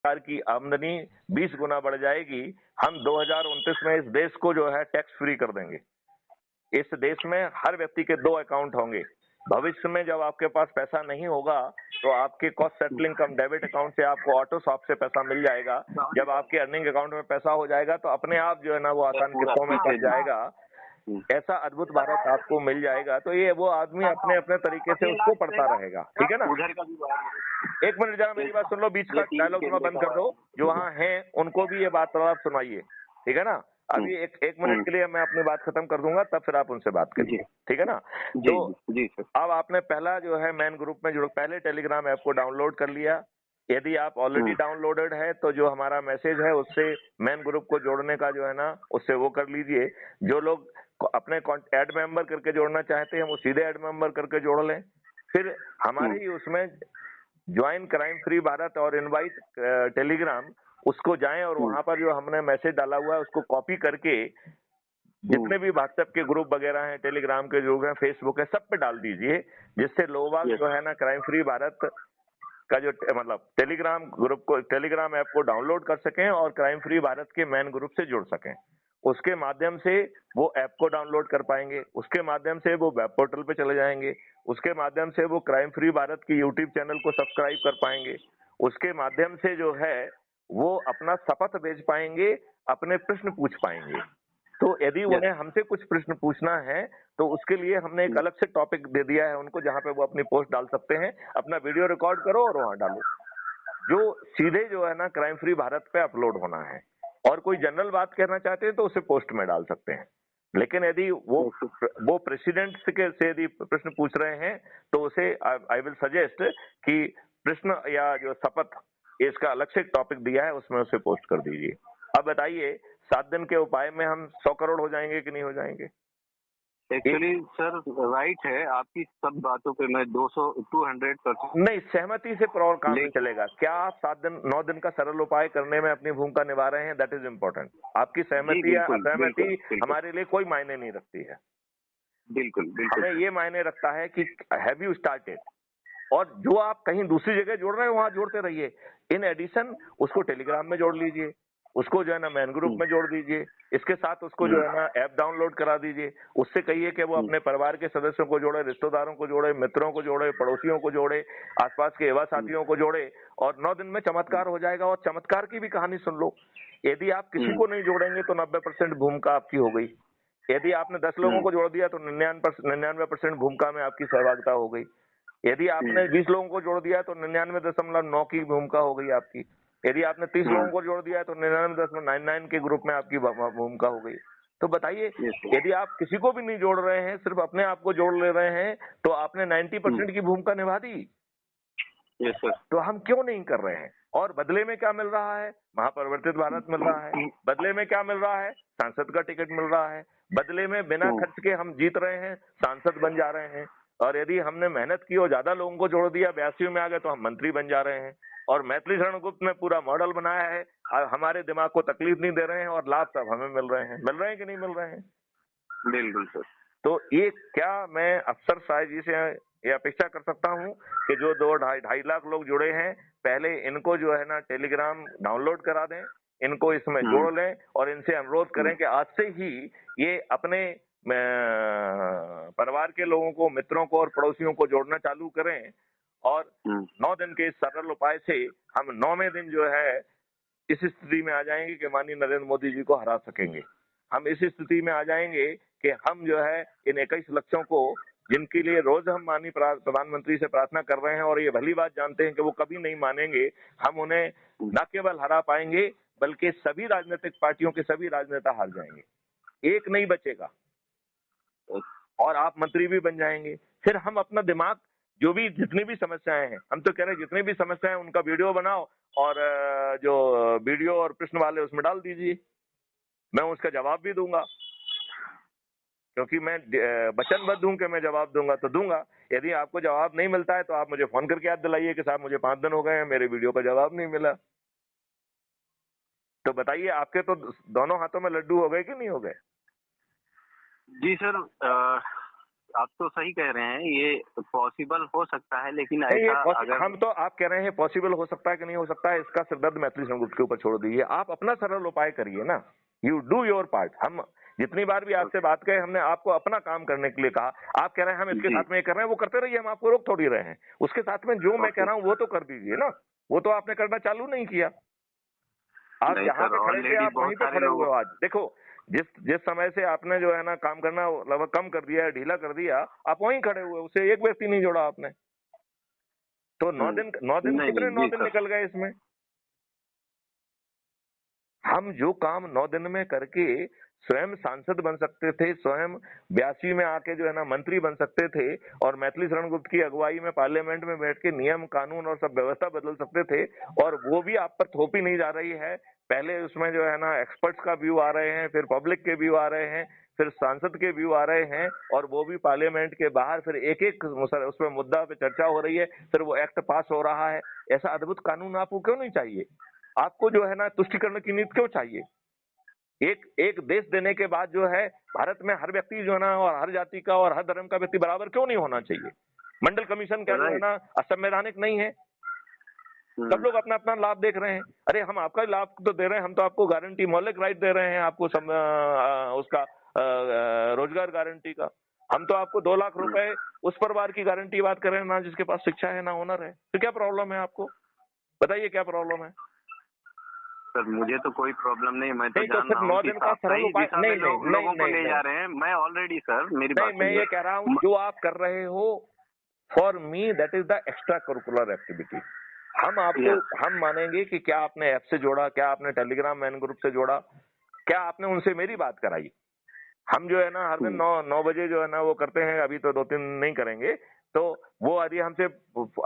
सरकार की आमदनी 20 गुना बढ़ जाएगी। हम 2029 में इस देश को जो है टैक्स फ्री कर देंगे। इस देश में हर व्यक्ति के 2 अकाउंट होंगे। भविष्य में जब आपके पास पैसा नहीं होगा तो आपके कॉस्ट सेटलिंग कम डेबिट अकाउंट से आपको ऑटो शॉप से पैसा मिल जाएगा। जब आपके अर्निंग अकाउंट में पैसा हो जाएगा तो अपने आप जो है ना वो आसान किस्तों में कट जाएगा। ऐसा अद्भुत भारत आपको मिल जाएगा। तो ये वो आदमी अपने अपने तरीके से उसको पढ़ता रहेगा, ठीक है ना। एक मिनट जरा मेरी बात सुन लो, बीच का डायलॉग थोड़ा बंद कर दो। जो वहाँ हैं उनको भी ये बात आप सुनाइए, ठीक है ना। अभी एक मिनट के लिए मैं अपनी बात खत्म कर दूंगा, तब फिर आप उनसे बात करिए, ठीक है ना। तो अब आपने पहला जो है मैन ग्रुप में जुड़, पहले टेलीग्राम ऐप को डाउनलोड कर लिया। यदि आप ऑलरेडी डाउनलोडेड है तो जो हमारा मैसेज है उससे मैन ग्रुप को जोड़ने का जो है ना उससे वो कर लीजिए। जो लोग अपने ऐड मेंबर करके जोड़ना चाहते हैं वो सीधे ऐड मेंबर करके जोड़ लें। फिर हमारे ही उसमें ज्वाइन क्राइम फ्री भारत और इनवाइट टेलीग्राम, उसको जाएं और वहां पर जो हमने मैसेज डाला हुआ है उसको कॉपी करके जितने भी व्हाट्सएप के ग्रुप वगैरह हैं, टेलीग्राम के ग्रुप हैं, फेसबुक है, सब पे डाल दीजिए, जिससे लोग जो है ना क्राइम फ्री भारत का जो मतलब टेलीग्राम ग्रुप को, टेलीग्राम ऐप को डाउनलोड कर सकें और क्राइम फ्री भारत के मैन ग्रुप से जुड़ सकें। उसके माध्यम से वो ऐप को डाउनलोड कर पाएंगे, उसके माध्यम से वो वेब पोर्टल पे चले जाएंगे, उसके माध्यम से वो क्राइम फ्री भारत की यूट्यूब चैनल को सब्सक्राइब कर पाएंगे, उसके माध्यम से जो है वो अपना शपथ भेज पाएंगे, अपने प्रश्न पूछ पाएंगे। तो यदि उन्हें हमसे कुछ प्रश्न पूछना है तो उसके लिए हमने एक अलग से टॉपिक दे दिया है उनको, जहां पे वो अपनी पोस्ट डाल सकते हैं। अपना वीडियो रिकॉर्ड करो और वहां डालो, जो सीधे जो है ना क्राइम फ्री भारत पे अपलोड होना है। और कोई जनरल बात कहना चाहते हैं तो उसे पोस्ट में डाल सकते हैं। लेकिन यदि वो प्रेसिडेंट से यदि प्रश्न पूछ रहे हैं तो उसे आई विल सजेस्ट कि प्रश्न या जो शपथ, इसका अलग से टॉपिक दिया है उसमें उसे पोस्ट कर दीजिए। अब बताइए 7 दिन के उपाय में हम 100 करोड़ हो जाएंगे कि नहीं हो जाएंगे? एक्चुअली सर राइट है आपकी सब बातों पे मैं 200% नहीं, सहमति से काम नहीं चलेगा। क्या आप 7 दिन 9 दिन का सरल उपाय करने में अपनी भूमिका निभा रहे हैं? That is important. आपकी सहमति या असहमति हमारे लिए कोई मायने नहीं रखती है। बिल्कुल हमें ये मायने रखता है कि हैव यू स्टार्टेड, और जो आप कहीं दूसरी जगह जोड़ रहे हैं वहां जोड़ते रहिए। इन एडिशन उसको टेलीग्राम में जोड़ लीजिए, उसको जो है ना मैन ग्रुप में जोड़ दीजिए, इसके साथ उसको जो है ना ऐप डाउनलोड करा दीजिए। उससे कहिए कि वो अपने परिवार के सदस्यों को जोड़े, रिश्तेदारों को जोड़े, मित्रों को जोड़े, पड़ोसियों को जोड़े, आसपास के युवा साथियों को जोड़े, और 9 दिन में चमत्कार हो जाएगा। और चमत्कार की भी कहानी सुन लो, यदि आप किसी को नहीं जोड़ेंगे तो 90% भूमिका आपकी हो गई। यदि आपने 10 लोगों को जोड़ दिया तो 99% भूमिका में आपकी सहभागिता हो गई। यदि आपने 20 लोगों को जोड़ दिया तो 99.9 की भूमिका हो गई आपकी। यदि आपने 30 लोगों को जोड़ दिया तो 99.99 के ग्रुप में आपकी भूमिका हो गई। तो बताइए, यदि आप किसी को भी नहीं जोड़ रहे हैं, सिर्फ अपने आप को जोड़ ले रहे हैं, तो आपने 90% की भूमिका निभा दी। तो हम क्यों नहीं कर रहे हैं? और बदले में क्या मिल रहा है? महापरिवर्तित भारत मिल रहा है। बदले में क्या मिल रहा है? सांसद का टिकट मिल रहा है। बदले में बिना खर्च के हम जीत रहे हैं, सांसद बन जा रहे हैं। और यदि हमने मेहनत की और ज्यादा लोगों को जोड़ दिया, 82 में आ गए, तो हम मंत्री बन जा रहे हैं। और मैथिली शरण गुप्त ने पूरा मॉडल बनाया है, हमारे दिमाग को तकलीफ नहीं दे रहे हैं और लाभ सब हमें मिल रहे हैं कि नहीं मिल रहे हैं? बिल्कुल सर। तो ये क्या मैं अफसर साहब जी से ये अपेक्षा कर सकता हूँ कि जो 2-2.5 लाख लोग जुड़े हैं, पहले इनको जो है ना टेलीग्राम डाउनलोड करा दें, इनको इसमें जोड़ लें और इनसे अनुरोध करें कि आज से ही ये अपने परिवार के लोगों को, मित्रों को और पड़ोसियों को जोड़ना चालू करें। और 9 दिन के इस सरल उपाय से हम 9वें दिन जो है इस स्थिति में आ जाएंगे कि माननीय नरेंद्र मोदी जी को हरा सकेंगे। हम इस स्थिति में आ जाएंगे कि हम जो है इन 21 लक्ष्यों को, जिनके लिए रोज हम माननीय प्रधानमंत्री से प्रार्थना कर रहे हैं और ये भली बात जानते हैं कि वो कभी नहीं मानेंगे, हम उन्हें न केवल हरा पाएंगे बल्कि सभी राजनीतिक पार्टियों के सभी राजनेता हार जाएंगे, एक नहीं बचेगा और आप मंत्री भी बन जाएंगे। फिर हम अपना दिमाग, जो भी जितनी भी समस्याएं हैं, हम तो कह रहे हैं जितनी भी समस्याएं उनका वीडियो बनाओ और जो वीडियो और प्रश्न वाले उसमें डाल दीजिए, मैं उसका जवाब भी दूंगा, क्योंकि मैं वचनबद्ध हूं कि मैं जवाब दूंगा तो दूंगा। यदि आपको जवाब नहीं मिलता है तो आप मुझे फोन करके याद दिलाइए कि साहब मुझे 5 दिन हो गए हैं, मेरे वीडियो का जवाब नहीं मिला। तो बताइए, आपके तो दोनों हाथों में लड्डू हो गए कि नहीं हो गए? जी सर, आप तो सही कह रहे हैं, ये पॉसिबल हो सकता है, लेकिन नहीं, ऐसा अगर हम तो आप कह रहे हैं पॉसिबल हो सकता है कि नहीं हो सकता है, इसका सिरदर्द मैथिली संगुप्त के ऊपर छोड़ दीजिए। आप अपना सरल उपाय करिए ना, यू डू योर पार्ट। हम जितनी बार भी आपसे बात करें, हमने आपको अपना काम करने के लिए कहा। आप कह रहे हैं हम इसके जी साथ में ये कर रहे हैं, वो करते रहिए, हम आपको रोक थोड़ी रहे हैं। उसके साथ में जो मैं कह ओके। रहा हूँ वो तो कर दीजिए ना, वो तो आपने करना चालू नहीं किया। आप नहीं जहाँ सर, पे खड़े थे ऑलरेडी आप बहुत वहीं पे सारे खड़े हुए लोगों हो आज। देखो, जिस जिस समय से आपने जो है ना काम करना लगभग कम कर दिया है, ढीला कर दिया, आप वहीं खड़े हुए, उससे एक व्यक्ति नहीं जोड़ा आपने। तो 9 दिन नहीं कितने नहीं 9 जी दिन सर। निकल गए इसमें। हम जो काम 9 दिन में करके स्वयं सांसद बन सकते थे, स्वयं 82 में आके जो है ना मंत्री बन सकते थे, और मैथिली शरण गुप्त की अगुवाई में पार्लियामेंट में बैठ के नियम कानून और सब व्यवस्था बदल सकते थे, और वो भी आप पर थोपी नहीं जा रही है। पहले उसमें जो है ना एक्सपर्ट्स का व्यू आ रहे हैं, फिर पब्लिक के व्यू आ रहे हैं, फिर सांसद के व्यू आ रहे हैं, और वो भी पार्लियामेंट के बाहर। फिर एक एक उसमें मुद्दा पे चर्चा हो रही है, फिर वो एक्ट पास हो रहा है। ऐसा अद्भुत कानून आपको क्यों नहीं चाहिए? आपको जो है ना तुष्टिकरण की नीति क्यों चाहिए? एक एक देश देने के बाद जो है भारत में हर व्यक्ति जो है ना, और हर जाति का और हर धर्म का व्यक्ति बराबर क्यों नहीं होना चाहिए? मंडल कमीशन क्या जो है राइट। ना असंवैधानिक नहीं है? सब लोग अपना अपना लाभ देख रहे हैं। अरे हम आपका लाभ तो दे रहे हैं, हम तो आपको गारंटी, मौलिक राइट दे रहे हैं आपको, उसका रोजगार गारंटी का। हम तो आपको 2 लाख रुपए उस परिवार की गारंटी बात कर रहे हैं ना जिसके पास शिक्षा है ना हुनर है। तो क्या प्रॉब्लम है आपको? बताइए क्या प्रॉब्लम है? सर मुझे तो कोई प्रॉब्लम नहीं, मैं तो नहीं, तो जान फिर रहा हूँ 9 कि दिन का आप सरल सही उपाय, दिशा में नहीं नहीं नहीं लोगों को नहीं ले नहीं जा रहे हैं। मैं ऑलरेडी सर, मेरी नहीं, बात मैं सुनिए। ये कह रहा हूँ जो आप कर रहे हो, for me that is the extra curricular activity. हम आपको, यस। हम मानेंगे कि क्या आपने ऐप से जोड़ा, क्या आपने टेलीग्राम मैन ग्रुप से जोड़ा, क्या आपने उनसे मेरी बात कराई। हम जो है ना हर दिन 9 बजे जो है ना वो करते हैं, अभी तो 2-3 नहीं करेंगे। तो वो यदि हमसे,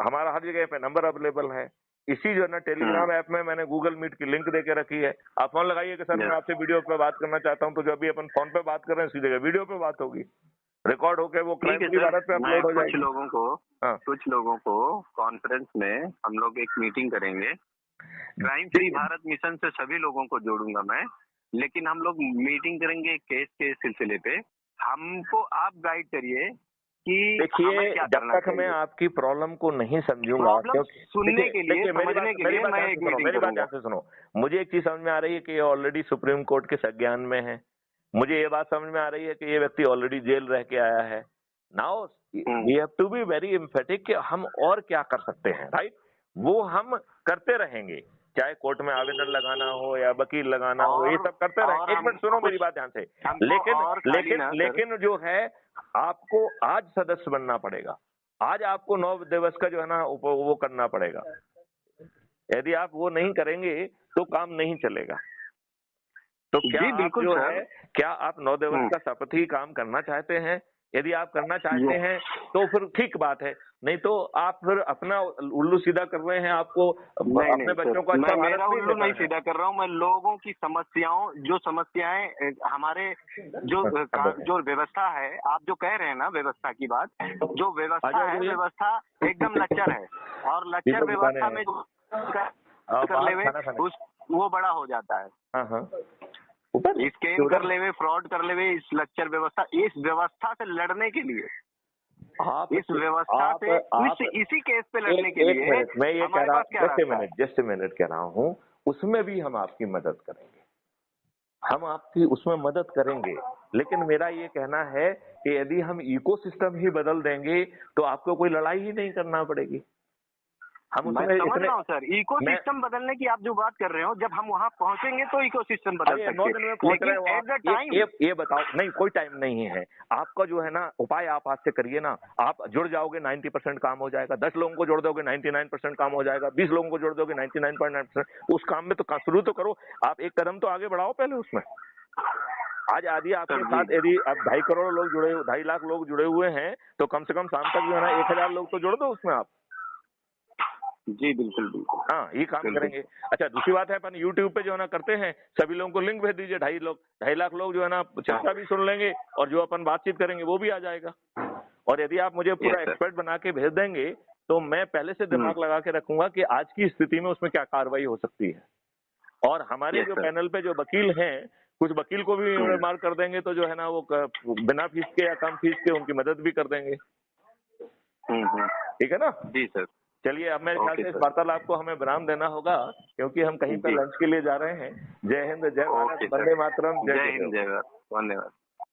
हमारा हर जगह पे नंबर अवेलेबल है। इसी जो है ना टेलीग्राम ऐप में मैंने गूगल मीट की लिंक देके रखी है। आप फोन लगाइए कि सर मैं यस। आपसे वीडियो पे बात करना चाहता हूँ, तो जब भी अपन फोन पे बात कर रहे हैं उसी जगह वीडियो पे बात होगी, रिकॉर्ड होके वो ठीक क्राइम है फ्री सर, भारत पे मैं अपलोड हो जाएगी। हाँ कुछ लोगों को कॉन्फ्रेंस में हम लोग एक मीटिंग करेंगे। क्राइम फ्री जी, भारत मिशन से सभी लोगों को जोड़ूंगा मैं, लेकिन हम लोग मीटिंग करेंगे केस के सिलसिले पे। हमको आप गाइड करिए कि हमें देखिए क्या जब करना तक मैं चाहिए। आपकी प्रॉब्लम को नहीं समझूंगा, प्रॉब्लम क्योंकि सुनने देखिए के लिए, देखिए समझने के मेरी लिए बात मैं ध्यान से एक सुनो, मीटिंग मेरी बात करूंगा। ध्यान से सुनो। मुझे एक चीज समझ में आ रही है कि ये ऑलरेडी सुप्रीम कोर्ट के संज्ञान में है। मुझे ये बात समझ में आ रही है कि ये व्यक्ति ऑलरेडी जेल रह के आया है। Now we have to be very emphatic कि हम और क्या कर सकते हैं, राइट? वो हम करते रहेंगे, चाहे कोर्ट में आवेदन लगाना हो या वकील लगाना हो, ये सब करते और रहेंगे। एक हम मिनट सुनो मेरी कुछ, बात ध्यान से। हमको लेकिन और खाली लेकिन ना सर। लेकिन जो है, आपको आज सदस्य बनना पड़ेगा। आज आपको 9 दिवस का जो है ना वो करना पड़ेगा। यदि आप वो नहीं करेंगे तो काम नहीं चलेगा। तो क्या जी आप बिल्कुल जो सर। है, क्या आप 9 दिवस का शपथ ही काम करना चाहते हैं? यदि आप करना चाहते यस। हैं तो फिर ठीक बात है, नहीं तो आप फिर अपना उल्लू सीधा कर रहे हैं। आपको नहीं अपने नहीं बच्चों सर, को अच्छा मैं भारत मेरा नहीं उल्लू नहीं देना है। सीधा कर रहा हूँ। मैं लोगों की समस्याओं, जो समस्याएं हमारे जो व्यवस्था है, आप जो कह रहे हैं ना व्यवस्था की बात, जो आ व्यवस्था जाओ है, भैया, व्यवस्था एकदम लच्चर है। और लच्चर दीपक दुकाने व्यवस्था हैं। में जो आप कर बाहर लेवे खाना खाने। उस वो बड़ा हो जाता है। हाँ हाँ, ऊपर स्कैम कर उधर। लेवे, फ्रॉड कर लेवे, इस लच्चर व्यवस्था, इस व्यवस्था से लड़ने के लिए, आप इस व्यवस्था आप से आप इसी केस पे लड़ने एक के एक लिए मिनट, मैं ये कह हमारे रहा, पास क्या रास्ता है? जस्ट ए मिनट कह रहा हूँ, उसमें भी हम आपकी मदद करेंगे। हम आपकी उसमें मदद करेंगे, लेकिन मेरा ये कहना है कि यदि हम इकोसिस्टम ही बदल देंगे तो आपको कोई लड़ाई ही नहीं करना पड़ेगी। हम मैं उसमें समझ इतने, रहा हूँ सर, मैं, इकोसिस्टम बदलने की आप जो बात कर रहे हो, जब हम वहाँ पहुँचेंगे तो इकोसिस्टम बदल अरे 9 सकते दिन में हैं, पहुंच रहे लेकिन हो एट आप। द टाइम ये बताओ, नहीं कोई टाइम नहीं है आपका जो है ना, उपाय आप आज से करिए ना। आप जुड़ जाओगे 90% काम हो जाएगा। 10 लोगों को जोड़ दोगे 99% काम हो जाएगा। 20 लोगों को जोड़ दोगे 99.9%। उस काम में तो शुरू तो करो। आप एक कदम तो आगे बढ़ाओ पहले उसमें। आज आदि आपके सर जी। साथ यदि अब 2.5 करोड़ लोग जुड़े, 2.5 लाख लोग जुड़े हुए हैं, तो कम से कम शाम तक जो है ना 1000 लोग तो जोड़ दो उसमें आप। जी बिल्कुल बिल्कुल हाँ, ये काम बिल्कुल। करेंगे। अच्छा, दूसरी बात है, अपन यूट्यूब पे जो है ना करते हैं, सभी लोगों को लिंक भेज दीजिए। 2.5 लाख लोग जो है ना चर्चा भी सुन लेंगे, और जो अपन बातचीत करेंगे वो भी आ जाएगा। और यदि आप मुझे पूरा यस सर। एक्सपर्ट बना के भेज देंगे तो मैं पहले से दिमाग लगा के रखूंगा कि आज की स्थिति में उसमें क्या कार्रवाई हो सकती है। और हमारे यस जो सर। पैनल पे जो वकील हैं कुछ वकील को भी मार्क कर देंगे तो जो है ना वो बिना फीस के या कम फीस के उनकी मदद भी कर देंगे। ठीक है ना जी सर। चलिए अब मेरे ख्याल से इस वार्तालाप को हमें विराम देना होगा क्योंकि हम कहीं पर लंच के लिए जा रहे हैं। जय हिंद, जय भारत, वंदे मातरम, जय हिंद, जय भारत, धन्यवाद।